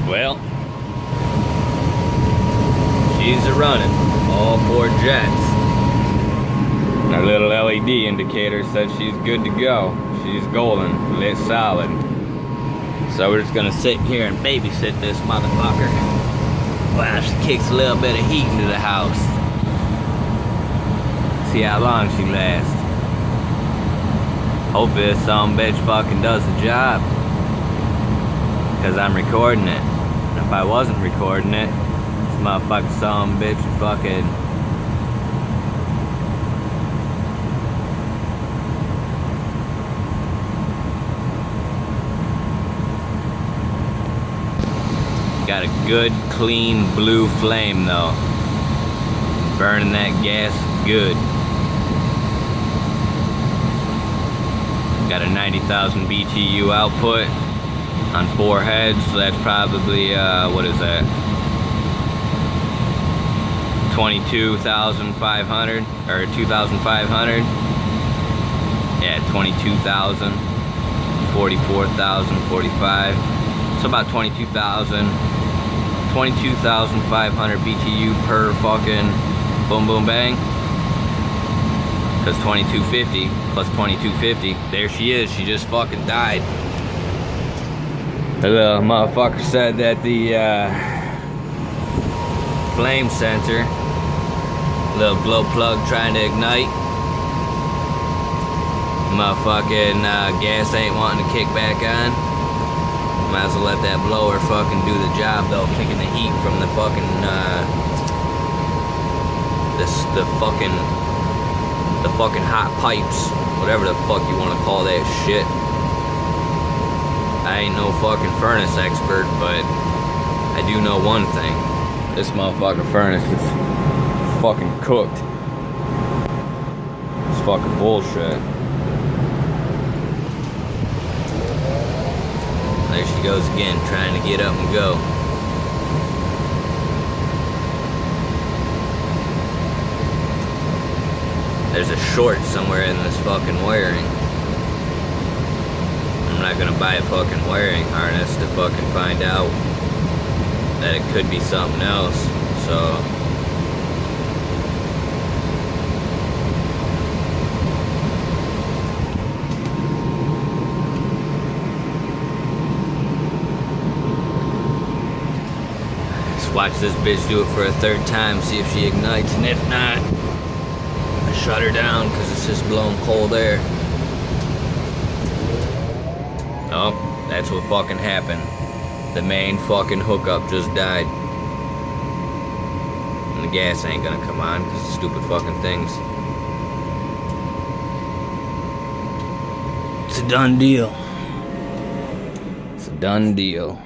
Well, she's a-running. All 4 jets. Our little LED indicator says she's good to go. She's golden, lit solid. So we're just gonna sit here and babysit this motherfucker while she kicks a little bit of heat into the house. See how long she lasts. Hopefully this bitch fucking does the job. Cause I'm recording it. And if I wasn't recording it, this motherfucking bitch would fucking got a good, clean blue flame though. Burning that gas good. Got a 90,000 BTU output on 4 heads, so that's probably, what is that? 22,500 or 2,500? Yeah, 22,000, 44,000, 45. So about 22,500 BTU per fucking boom boom bang. Because 2250 plus 2250, there she is. She just fucking died. The little motherfucker said that the flame sensor, little glow plug trying to ignite, motherfucking gas ain't wanting to kick back on. Might as well let that blower fucking do the job though, kicking the heat from the fucking the fucking hot pipes, whatever the fuck you want to call that shit. I ain't no fucking furnace expert, but I do know one thing. This motherfucking furnace is fucking cooked. It's fucking bullshit. There she goes again, trying to get up and go. There's a short somewhere in this fucking wiring. I'm not gonna buy a fucking wiring harness to fucking find out that it could be something else, so. Let's watch this bitch do it for a 3rd time, see if she ignites, and if not, shut her down because it's just blowing cold air. Oh, that's what fucking happened. The main fucking hookup just died. And the gas ain't gonna come on because of stupid fucking things. It's a done deal. It's a done deal.